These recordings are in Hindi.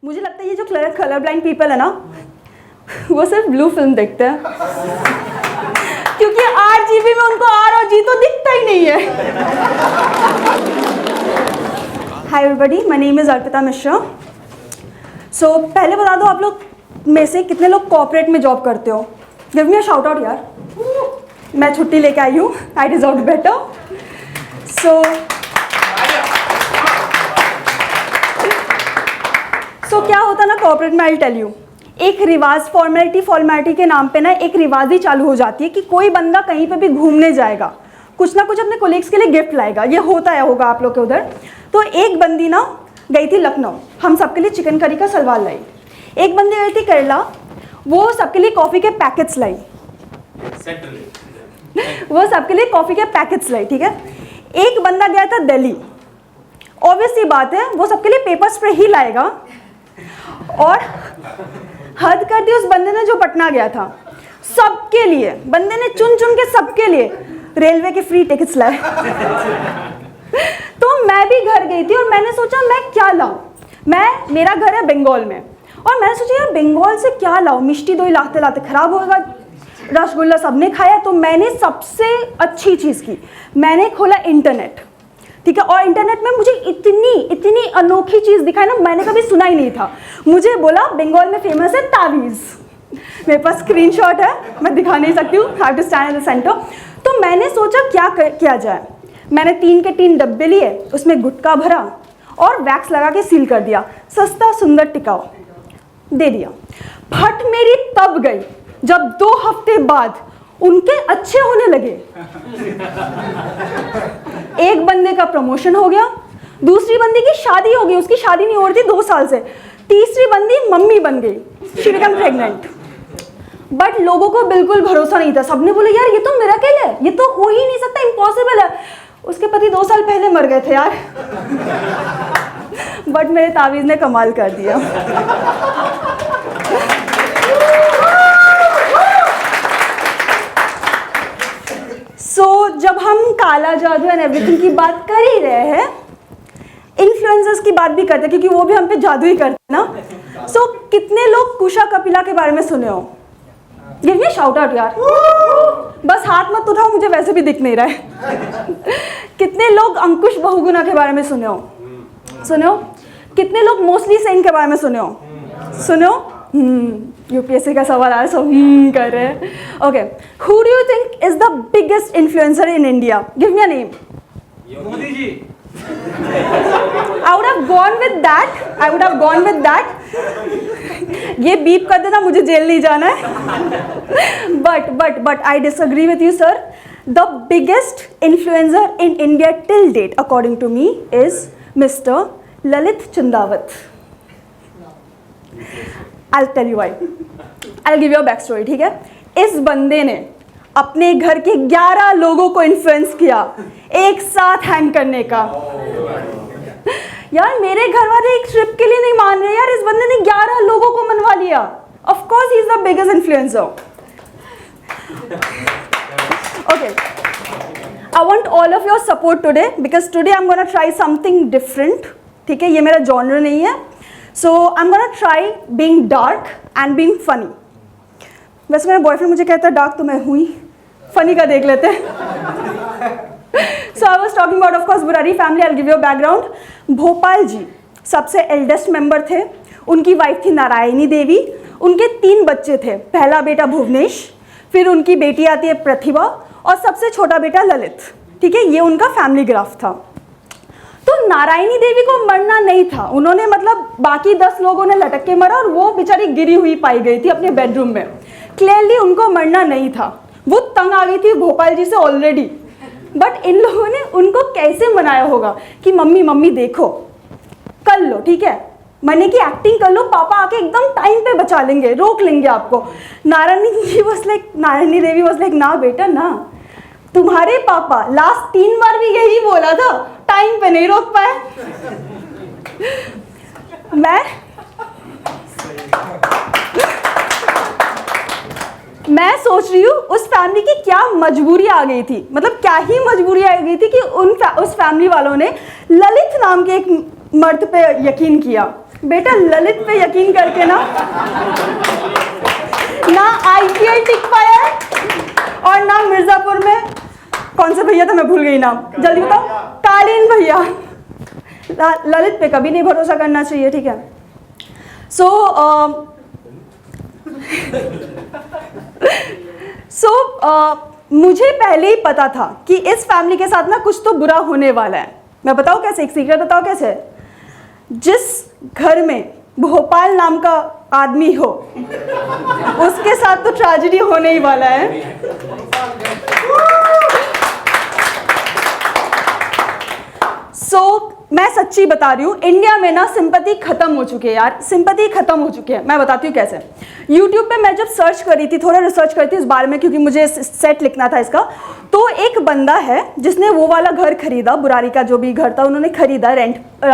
मुझे लगता है ये जो कलर ब्लाइंड पीपल है ना, वो सिर्फ ब्लू फिल्म देखते हैं क्योंकि RGB में उनको R और G तो दिखता ही नहीं है। Hi everybody, my name is Arpita Mishra. So पहले बता दो, आप लोग में से कितने लोग कॉर्पोरेट में जॉब करते हो? Give me a shout out यार। मैं छुट्टी लेके आई हूँ, आई डिजर्व बेटर। सो क्या होता ना कॉर्पोरेट में, आई टेल यू, एक रिवाज फॉर्मेलिटी के नाम पे ना एक रिवाज ही चालू हो जाती है कि कोई बंदा कहीं पे भी घूमने जाएगा, कुछ ना कुछ अपने कोलीग्स के लिए गिफ्ट लाएगा। ये होता है होगा आप लोग के उधर। तो एक बंदी ना गई थी लखनऊ, हम सबके लिए चिकन करी का सलवार लाई। एक बंदी गई थी केरला, वो सबके लिए कॉफ़ी के पैकेट्स लाई। वो सबके लिए कॉफ़ी के पैकेट्स लाई, ठीक है। एक बंदा गया था दिल्ली, ऑब्वियस सी बात है वो सबके लिए पेपर स्प्रे ही लाएगा। और हद कर दी उस बंदे ने जो पटना गया था, सबके लिए बंदे ने चुन चुन के सबके लिए रेलवे के फ्री टिकट्स लाए। तो मैं भी घर गई थी और मैंने सोचा मैं क्या लाऊं। मेरा घर है बंगाल में और मैंने सोचा यार बंगाल से क्या लाऊं, मिष्टी दोई लाते लाते खराब होगा, रसगुल्ला सबने खाया। तो मैंने सबसे अच्छी चीज़ की, मैंने खोला इंटरनेट, ठीक है। और इंटरनेट में मुझे इतनी अनोखी चीज़ दिखाई ना, मैंने कभी सुना ही नहीं था। मुझे बोला बंगाल में फेमस है तावीज़। मेरे पास स्क्रीनशॉट है, मैं दिखा नहीं सकती हूँ, have to stand in the centre. तो मैंने सोचा क्या किया जाए। मैंने 3 के 3 डब्बे लिए, उसमें गुटखा भरा और वैक्स लगा के सील कर दिया। सस्ता सुंदर टिकाऊ दे दिया। फट मेरी तब गई जब 2 हफ्ते बाद उनके अच्छे होने लगे। एक बंदे का प्रमोशन हो गया, दूसरी बंदी की शादी हो गई, उसकी शादी नहीं हो रही थी 2 साल से। तीसरी बंदी मम्मी बन गई, शी बिकम प्रेग्नेंट। बट लोगों को बिल्कुल भरोसा नहीं था, सबने बोले यार ये तो मिरेकल है, ये तो हो ही नहीं सकता, इम्पॉसिबल है। उसके पति 2 साल पहले मर गए थे यार। बट मेरे तावीज़ ने कमाल कर दिया। जब हम काला जादू एंड एवरीथिंग की बात कर ही रहे हैं, इन्फ्लुएंसर्स की बात भी करते हैं क्योंकि वो भी हम पे जादू ही करते हैं ना। कितने लोग कुशा कपिला के बारे में सुने हो? गिव मी शाउट आउट यार। बस हाथ मत उठाओ, मुझे वैसे भी दिख नहीं रहा है। कितने लोग अंकुश बहुगुणा के बारे में सुने हो? कितने लोग मोस्टली सेन के बारे में सुने हो? यूपीएससी का सवाल आया, सब कर रहे हैं। Okay, who do you think is the biggest influencer in India? Give me a name. Modi ji. I would have gone with that. ये बीप कर देना, मुझे जेल नहीं जाना है। But I disagree with you, sir. The biggest influencer in India till date, according to me, is Mr. Lalit Chundawat. I'll tell you why. I'll give you a back story, ठीक है? इस बंदे ने अपने घर के 11 लोगों को इन्फ्लुएंस किया एक साथ हैंग करने का। यार मेरे घर वाले एक ट्रिप के लिए नहीं मान रहे यार, इस बंदे ने 11 लोगों को मनवा लिया। Of course he is the biggest influencer. Okay, I want all of your support today because today I am gonna try something different, ठीक है? ये मेरा जॉनर नहीं है। So I am gonna try being dark and being funny. वैसे मेरा बॉयफ्रेंड मुझे कहता है डार्क तो मैं हुई, फनी का देख लेते हैं। So I was talking about, of course, Burari family. I'll give you a background. Bhopal ji सबसे एल्डेस्ट मेंबर थे, उनकी वाइफ थी नारायणी देवी, उनके 3 बच्चे थे। पहला बेटा भुवनेश, फिर उनकी बेटी आती है प्रतिभा और सबसे छोटा बेटा ललित, ठीक है? ये उनका फैमिली ग्राफ था। तो नारायणी देवी को मरना नहीं था, उन्होंने मतलब बाकी 10 लोगों ने लटक के मरा और वो बेचारी गिरी हुई पाई गई थी अपने बेडरूम में। क्लियरली उनको मरना नहीं था, वो तंग आ गई थी भोपाल जी से ऑलरेडी। बट इन लोगों ने उनको कैसे मनाया होगा कि मम्मी मम्मी देखो कर लो, ठीक है? मरने की एक्टिंग कर लो, पापा आके एकदम टाइम पे बचा लेंगे, रोक लेंगे आपको। नारायणी देवी वाज लाइक ना बेटा ना, तुम्हारे पापा लास्ट 3 बार भी यही बोला था, टाइम पे नहीं रोक पाए। मैं सोच रही हूँ उस फैमिली की क्या मजबूरी आ गई थी, मतलब क्या ही मजबूरी आ गई थी कि उस फैमिली वालों ने ललित नाम के एक मर्द पे यकीन किया। बेटा ललित पे यकीन करके ना IPL टिक पाया है और ना मिर्जापुर में कौन से भैया था, मैं भूल गई नाम, जल्दी बताओ, कालीन भैया। ललित पे कभी नहीं भरोसा करना चाहिए, ठीक है। मुझे पहले ही पता था कि इस फैमिली के साथ ना कुछ तो बुरा होने वाला है। मैं बताऊं कैसे, एक सीक्रेट बताओ कैसे। जिस घर में भोपाल नाम का आदमी हो उसके साथ तो ट्रेजेडी होने ही वाला है। मैं सच्ची बता रही हूँ, इंडिया में ना सिंपैथी खत्म हो चुकी है यार, सिंपैथी खत्म हो चुकी है। मैं बताती हूँ कैसे। यूट्यूब पे मैं जब सर्च करी थी, थोड़ा रिसर्च करी थी इस बारे में, क्योंकि मुझे सेट लिखना था इसका, तो एक बंदा है जिसने वो वाला घर खरीदा, बुरारी का जो भी घर था उन्होंने खरीदा,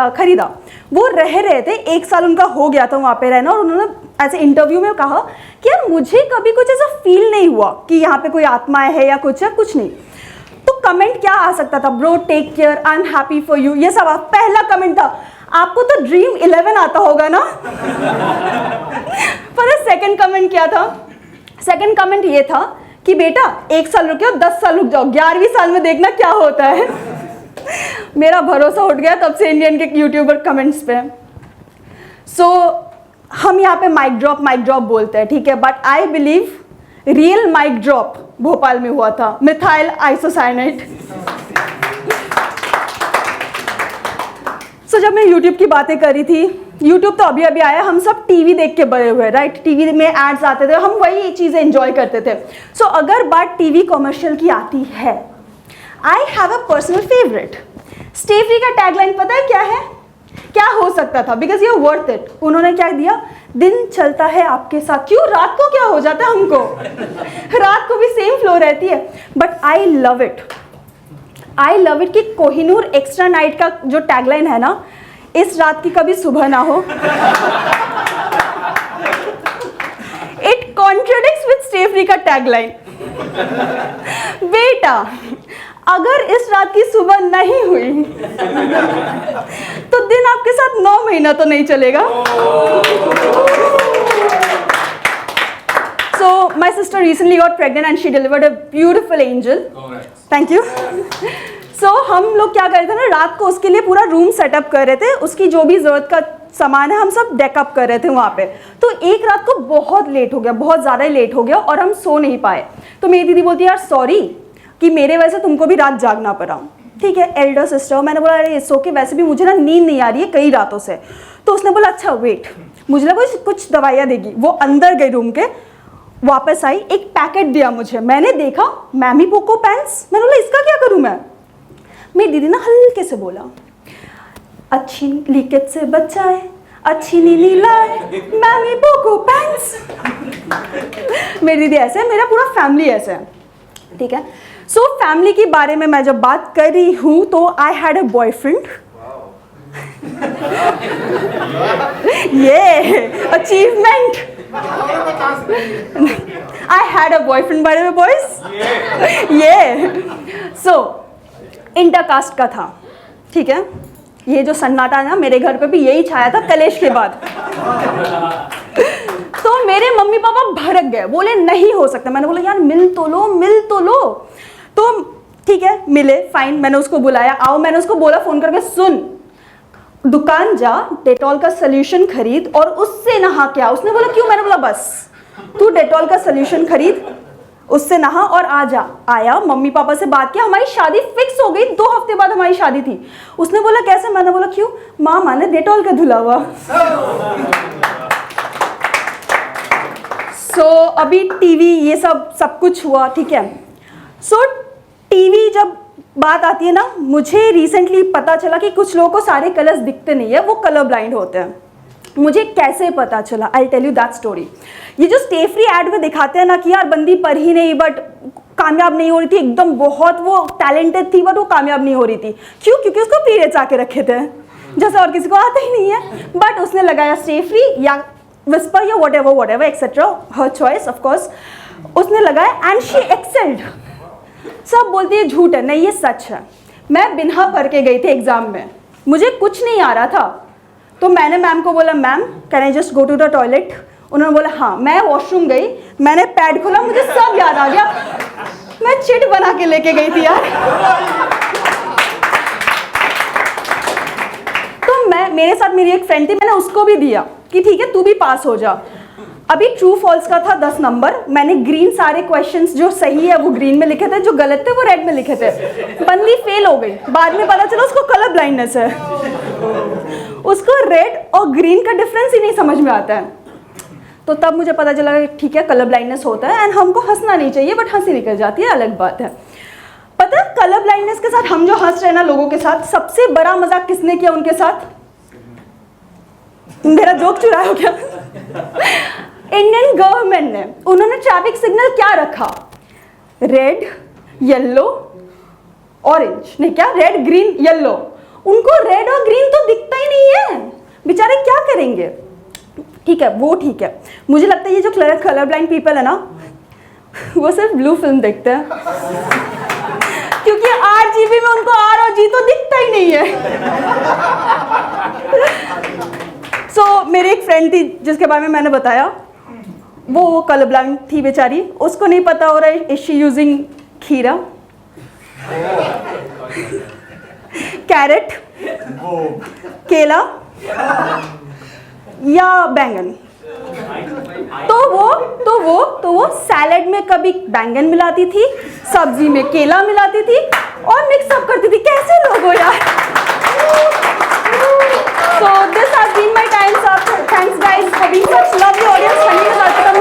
खरीदा। वो रह रहे थे, 1 साल उनका हो गया था वहाँ पे रहना, और उन्होंने ऐसे इंटरव्यू में कहा कि यार मुझे कभी कुछ ऐसा फील नहीं हुआ कि यहाँ पे कोई आत्माएं है या कुछ है, कुछ नहीं। तो कमेंट क्या आ सकता था, bro take care, I am happy for you, ये सब पहला कमेंट था। आपको तो ड्रीम 11 आता होगा ना। पर सेकंड कमेंट क्या था? सेकंड कमेंट ये था कि बेटा 1 साल रुके हो, 10 साल रुक जाओ, 11वीं साल में देखना क्या होता है। मेरा भरोसा उठ गया तब से इंडियन के यूट्यूबर कमेंट्स पे। हम यहाँ पे माइक ड्रॉप बोलते हैं, ठीक है, but I believe real mic drop Bhopal में हुआ था, मिथाइल आइसोसाइनेट। जब मैं YouTube की बातें कर रही थी, YouTube तो अभी अभी आया, हम सब टीवी देख के बड़े हुए, राइट। टीवी में एड्स आते थे, हम वही चीज़ें एंजॉय करते थे। अगर बात टीवी कमर्शियल की आती है, I have a personal favourite. Stayfree का टैगलाइन पता है क्या है? क्या हो सकता था? Because you are worth it. उन्होंने क्या दिया? दिन चलता है आपके साथ। क्यों? रात को क्या हो जाता है हमको? रात को भी सेम फ्लो रहती है, but I love it. I love it कि कोहिनूर एक्स्ट्रा नाइट का जो टैगलाइन है ना, इस रात की कभी सुबह ना हो। It contradicts with stay free का टैगलाइन। बेटा अगर इस रात की सुबह नहीं हुई तो दिन आपके साथ 9 महीना तो नहीं चलेगा। So my sister recently got pregnant and she delivered a beautiful angel. Thank you. हम लोग क्या कर रहे थे ना, रात को उसके लिए पूरा रूम सेटअप कर रहे थे, उसकी जो भी जरूरत का सामान है हम सब डेकअप कर रहे थे वहाँ पे। तो एक रात को बहुत लेट हो गया, बहुत ज़्यादा ही लेट हो गया, और हम सो नहीं पाए। तो मेरी दीदी बोलती है यार सॉरी कि मेरे वजह से तुमको भी रात जागना पड़ा। ठीक है, एल्डर सिस्टर। मैंने बोला अरे सो के वैसे भी मुझे ना नींद नहीं आ रही है कई रातों से। तो उसने बोला अच्छा वेट, मुझे लगा कुछ दवाइयाँ देगी। वो अंदर गई रूम के, वापस आई, एक पैकेट दिया मुझे। मैंने देखा मैमी पोको पैंट्स। मैंने बोला इसका क्या करूँ मैं? मेरी दीदी ना हल्के से बोला अच्छी लीकेज से बचाए, अच्छी नीनी लाए, मैमी पोको पैंट्स। मेरी दीदी ऐसे है, मेरा पूरा फैमिली ऐसे है, ठीक है। फैमिली के बारे में मैं जब बात कर रही हूँ तो आई हैड अ बॉयफ्रेंड। ये achievement. I had a boyfriend by the way boys. ये इंटरकास्ट का था, ठीक है। ये जो सन्नाटा है ना, मेरे घर पे भी यही छाया था कलेश के बाद। तो मेरे मम्मी पापा भड़क गए, बोले नहीं हो सकता। मैंने बोला यार मिल तो लो, मिल तो लो। तो ठीक है मिले, फाइन। मैंने उसको बुलाया, आओ। मैंने उसको बोला फोन करके, सुन दुकान जा, डेटॉल का सोल्यूशन खरीद और उससे नहा के आ। उसने बोला क्यों? मैंने बोला बस तू डेटॉल का सोल्यूशन खरीद, उससे नहा और आ जा। आया, मम्मी पापा से बात किया, हमारी शादी फिक्स हो गई। 2 हफ्ते बाद हमारी शादी थी। उसने बोला कैसे? मैंने बोला क्यों? माँ ने डेटॉल का धुला हुआ। अभी टीवी ये सब कुछ हुआ, ठीक है। टीवी जब बात आती है ना, मुझे रिसेंटली पता चला कि कुछ लोगों को सारे कलर्स दिखते नहीं है, वो कलर ब्लाइंड होते हैं। मुझे कैसे पता चला? I tell you that story. ये जो स्टे फ्री एड में दिखाते हैं ना कि यार बंदी पर ही नहीं बट कामयाब नहीं हो रही थी, एकदम बहुत वो टैलेंटेड थी बट वो कामयाब नहीं हो रही थी। क्यों? क्योंकि उसको पीरियड्स आके रखे थे, जैसे और किसी को आता ही नहीं है। बट उसने लगाया स्टे फ्री या विस्पर या what ever etcetera, her choice of course. उसने लगाया एंड शी एक्सेल्ड। सब बोलती है झूठ है, नहीं ये सच है। मैं बिना पढ़ के गई थी एग्जाम में, मुझे कुछ नहीं आ रहा था, तो मैंने मैम को बोला, ma'am can I just go to the toilet? उन्होंने बोला हाँ। मैं वॉशरूम गई, मैंने पैड खोला, मुझे सब याद आ गया। मैं चिट बना के लेके गई थी यार। तो मेरे साथ मेरी एक फ्रेंड थी, मैंने उसको भी दिया कि ठीक है तू भी पास हो जा। अभी ट्रू फॉल्स का था 10 नंबर, मैंने ग्रीन सारे क्वेश्चंस जो सही है वो ग्रीन में लिखे थे, जो गलत थे वो रेड में लिखे थे। बंदी फेल हो गई, बाद में पता चला उसको कलर ब्लाइंडनेस है। उसको रेड और ग्रीन का डिफरेंस ही नहीं समझ में आता है। तो तब मुझे पता चला कि ठीक है कलर ब्लाइंडनेस होता है एंड हमको हंसना नहीं चाहिए, बट हंसी निकल जाती है, अलग बात है। पता है कलर ब्लाइंडनेस के साथ हम जो हंस रहे हैं ना लोगों के साथ, सबसे बड़ा मजाक किसने किया उनके साथ? मेरा जोक चुराया हो क्या? इंडियन गवर्नमेंट ने, उन्होंने ट्रैफिक सिग्नल क्या रखा? रेड येलो ऑरेंज, नहीं क्या, रेड ग्रीन येलो। उनको रेड और ग्रीन तो दिखता ही नहीं है, बेचारे क्या करेंगे? ठीक है वो ठीक है, मुझे लगता है ये जो कलर ब्लाइंड पीपल है ना, वो सिर्फ ब्लू फिल्म देखते हैं क्योंकि RGB में उनको R और G तो दिखता ही नहीं है। मेरी एक फ्रेंड थी जिसके बारे में मैंने बताया, वो कलर ब्लाइंड थी बेचारी, उसको नहीं पता हो रहा है इज शी यूजिंग खीरा, कैरेट, केला या बैंगन। तो वो सैलेड में कभी बैंगन मिलाती थी, सब्जी में केला मिलाती थी और मिक्स अप करती थी। कैसे लोग हो यार? So this has been my time, sir. Thanks guys for being such lovely audience.